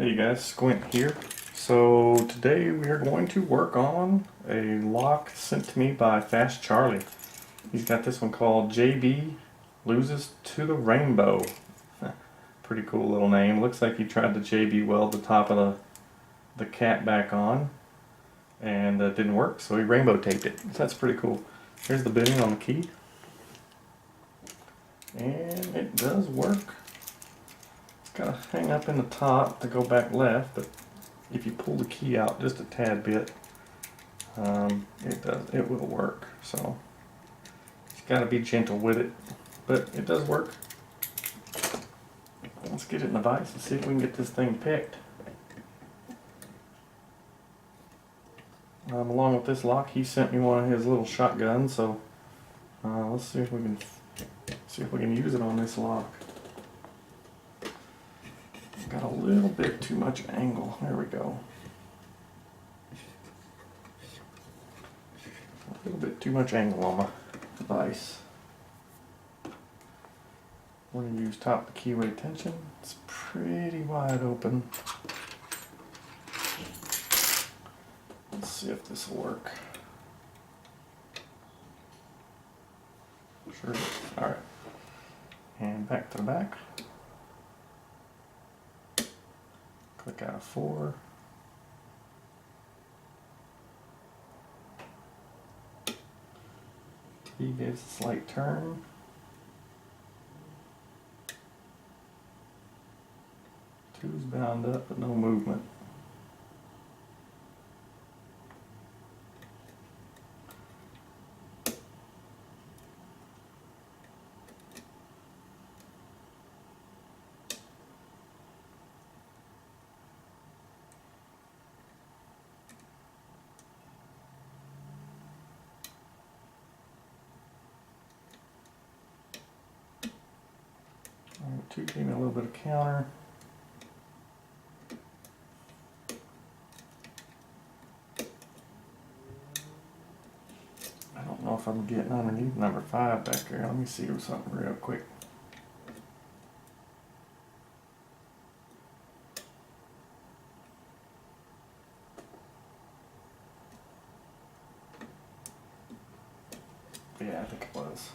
Hey guys, Squint here. So today we are going to work on a lock sent to me by Fast Charlie. He's got this one called JB Loses to the Rainbow. Pretty cool little name. Looks like he tried to JB weld the top of the cap back on and it didn't work, so he rainbow taped it. So that's pretty cool. Here's the bitting on the key. And it does work. Gotta hang up in the top to go back left, but if you pull the key out just a tad bit, it will work. So you gotta be gentle with it, but it does work. Let's get it in the vise and see if we can get this thing picked. Along with this lock, he sent me one of his little shotguns, so let's see if we can use it on this lock. Got a little bit too much angle. There we go. A little bit too much angle on my vise. We're going to use top of the keyway tension. It's pretty wide open. Let's see if this will work. Sure. Alright. And back to the back. Click out of 4. Key gives a slight turn. Two's bound up, but no movement. Two gave me a little bit of counter. I don't know if I'm getting underneath number 5 back there. Let me see something real quick. Yeah, I think it was.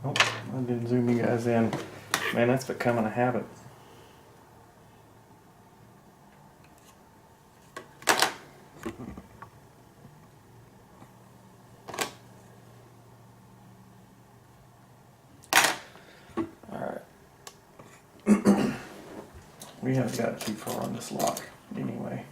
Oh, I didn't zoom you guys in. Man, that's becoming a habit. Alright. We haven't got too far on this lock anyway.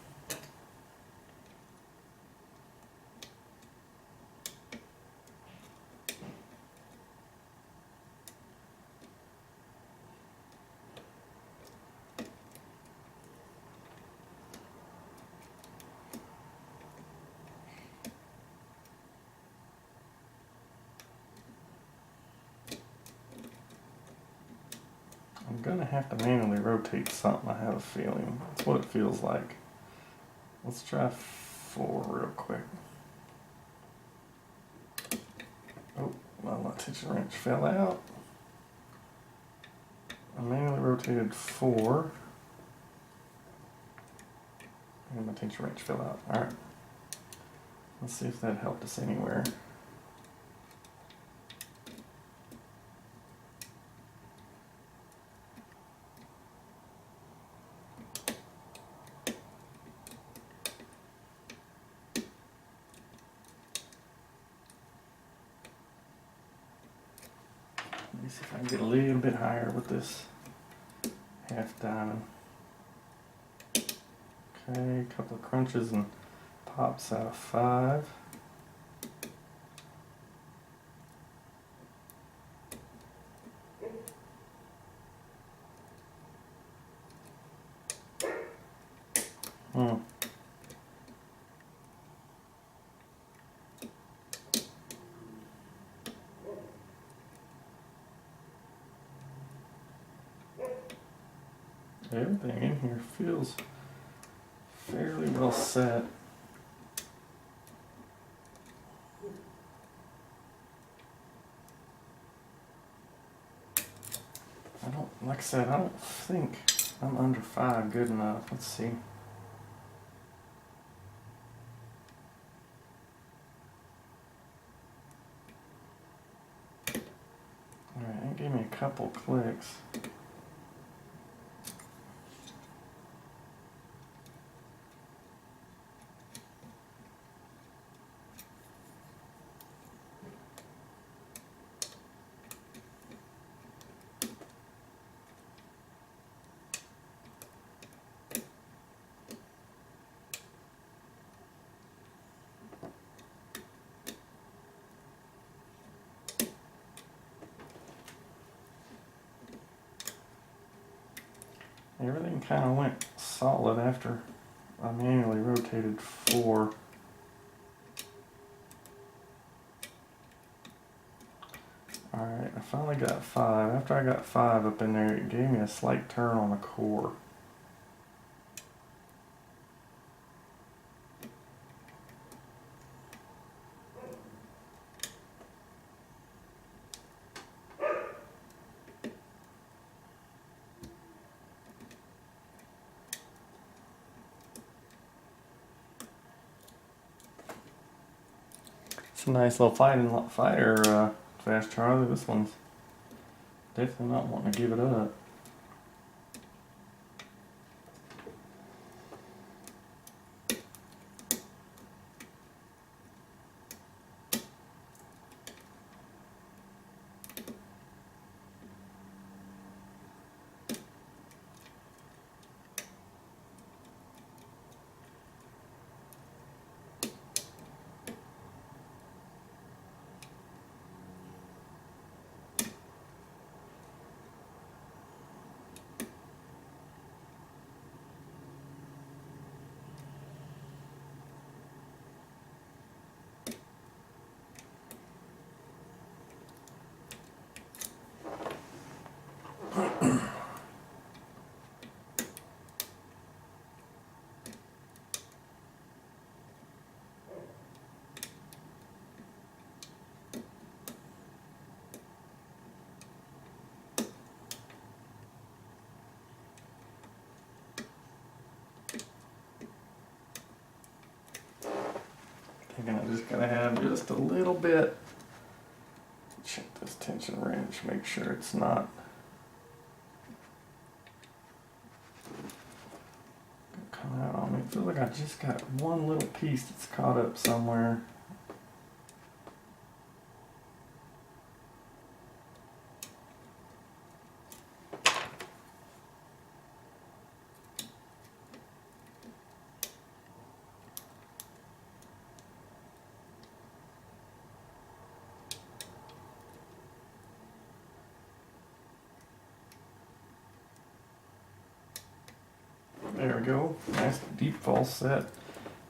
I'm gonna have to manually rotate something, I have a feeling. That's what it feels like. Let's try 4 real quick. Oh, well, my tension wrench fell out. I manually rotated 4. And my tension wrench fell out. Alright. Let's see if that helped us anywhere. Let me see if I can get a little bit higher with this half diamond. Okay, a couple of crunches and pops out of 5. Everything in here feels fairly well set. like I said, I don't think I'm under 5 good enough. Let's see. Alright, it gave me a couple clicks. Everything kind of went solid after I manually rotated 4. Alright, I finally got 5. After I got 5 up in there, it gave me a slight turn on the core. It's a nice little fighter, Fast Charlie. This one's definitely not wanting to give it up. Thinking I just gotta have just a little bit. Check this tension wrench, make sure it's not come out on me. It feels like I just got one little piece that's caught up somewhere. There we go. Nice deep false set.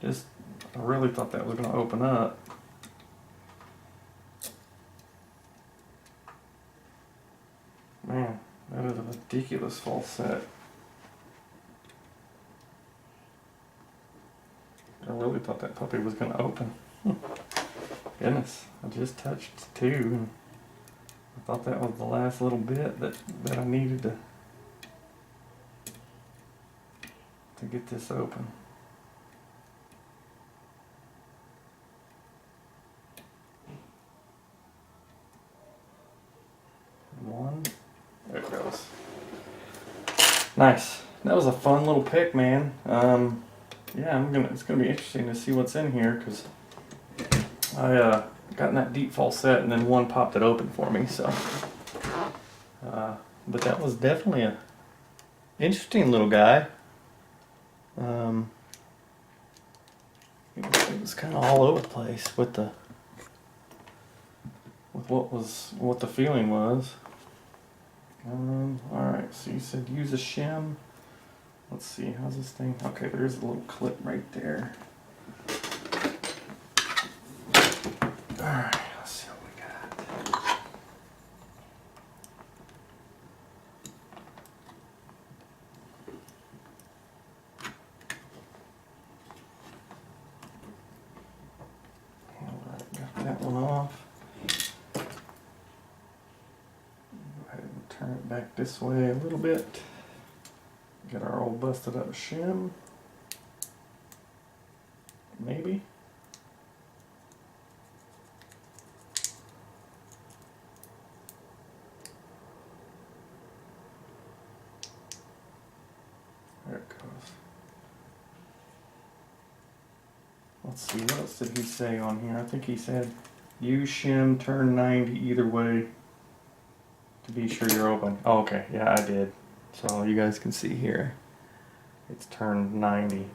Just, I really thought that was going to open up. Man, that is a ridiculous false set. I really thought that puppy was going to open. Goodness, I just touched 2. And I thought that was the last little bit that I needed to get this open. One, there it goes. Nice. That was a fun little pick, man. Yeah, it's gonna be interesting to see what's in here because I got in that deep false set and then one popped it open for me. So, but that was definitely a interesting little guy. It was kind of all over the place with what the feeling was. Alright, so you said use a shim. Let's see, how's this thing? Okay, there's a little clip right there. Alright, let's see what we got. Alright, got that one off. Go ahead and turn Alright, back this way a little bit. Get our old busted up shim. Maybe. There it goes. Let's see, what else did he say on here? I think he said, use shim, turn 90 either way to be sure you're open. Oh, okay, yeah, I did. So you guys can see here, it's turned 90.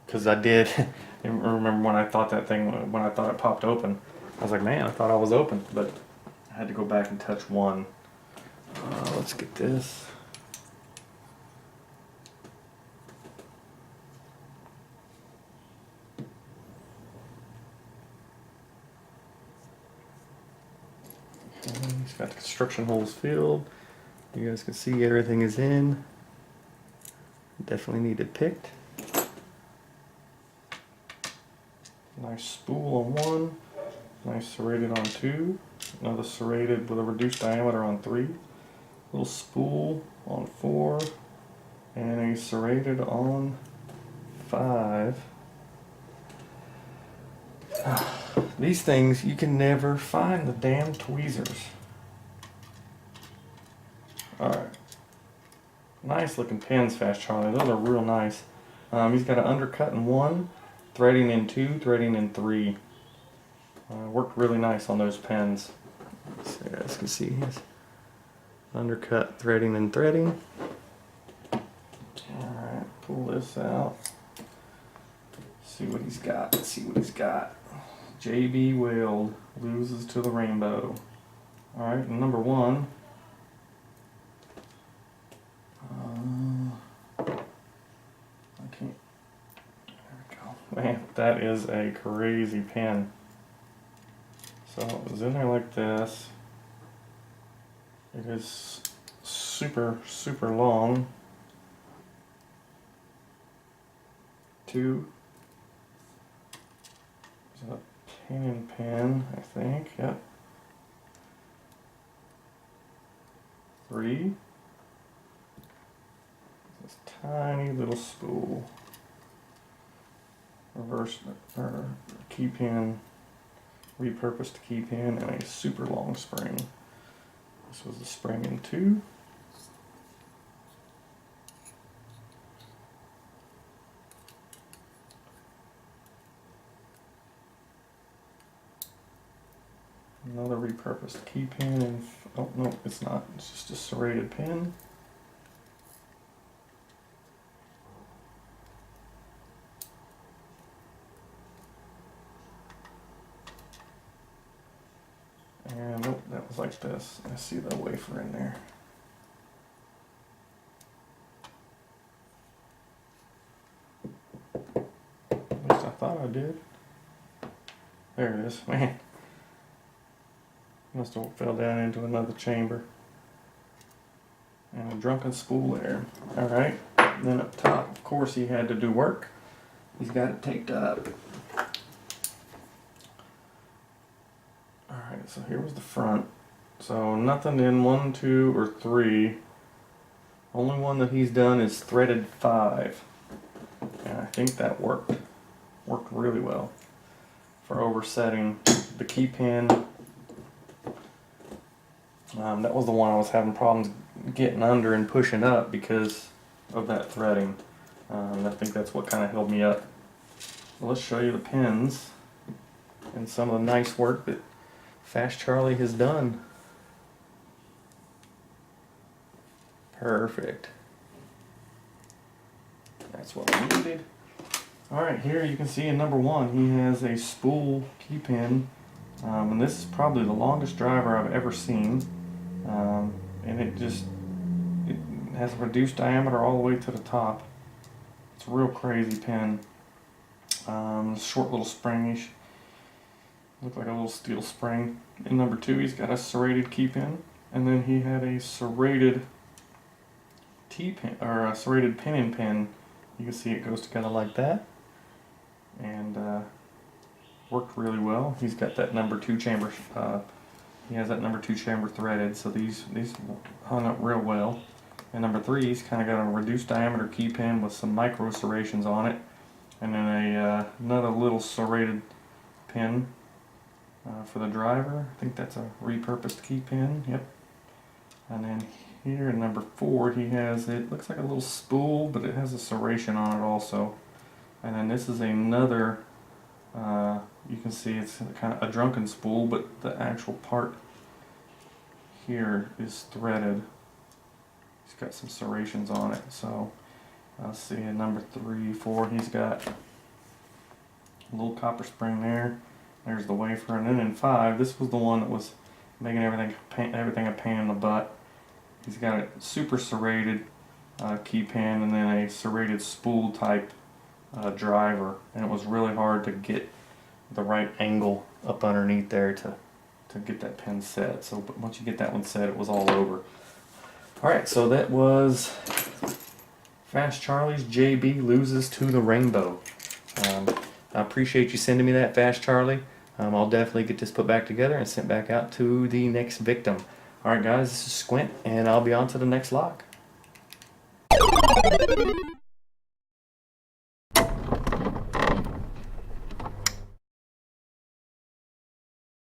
Because I did remember when I thought that thing, when I thought it popped open, I was like, man, I thought I was open, but I had to go back and touch one. Let's get this. Okay, he's got the construction holes filled. You guys can see everything is in. Definitely need it picked. Nice spool on one, nice serrated on two, another serrated with a reduced diameter on three, little spool on four, and a serrated on five. These things, you can never find the damn tweezers. Alright. Nice looking pins, Fast Charlie. Those are real nice. He's got an undercut in one, threading in two, threading in three. Worked really nice on those pens. So you guys can see his undercut, threading and threading. Alright, pull this out. See what he's got. Let's see what he's got. JB WELD loses to the rainbow. Alright, number one. I can't. There we go. Man, that is a crazy pen. So it was in there like this. It is super, super long. Two. Is that a pin and pin, I think? Yep. Three. This tiny little spool. Reverse or key pin. Repurposed key pin and a super long spring. This was the spring in two. Another repurposed key pin and oh no, it's not. It's just a serrated pin. And nope, that was like this. I see the wafer in there. At least I thought I did. There it is. Man. Must have fell down into another chamber. And a drunken spool there. Alright. Then up top, of course, he had to do work. He's got it taped up. Alright, so here was the front. So nothing in 1, 2, or 3. Only one that he's done is threaded 5. And I think that worked. Worked really well for oversetting the key pin. That was the one I was having problems getting under and pushing up because of that threading. I think that's what kind of held me up. Well, let's show you the pins and some of the nice work that Fast Charlie has done. Perfect. That's what we needed. Alright, here you can see in number one he has a spool key pin. And this is probably the longest driver I've ever seen. And it has a reduced diameter all the way to the top. It's a real crazy pin. Short little springish. Look like a little steel spring. In number two, he's got a serrated key pin, and then he had a serrated T-pin or a serrated pin and pin. You can see it goes together like that, and worked really well. He's got that number two chamber he has that number 2 chamber threaded, so these hung up real well. And number 3, he's kind of got a reduced diameter key pin with some micro serrations on it, and then another little serrated pin for the driver. I think that's a repurposed key pin. Yep. And then here in number 4, he has, it looks like a little spool, but it has a serration on it also. And then this is another, you can see it's kind of a drunken spool, but the actual part here is threaded. He's got some serrations on it. So let's see, in number 3, 4, he's got a little copper spring there. There's the wafer. And then in 5, this was the one that was making everything a pain in the butt. He's got a super serrated key pin and then a serrated spool type driver, and it was really hard to get the right angle up underneath there to get that pin set. So but once you get that one set, it was all over. Alright, so that was Fast Charlie's JB Loses to the Rainbow. I appreciate you sending me that, Fast Charlie. I'll definitely get this put back together and sent back out to the next victim. Alright guys, this is Squint, and I'll be on to the next lock.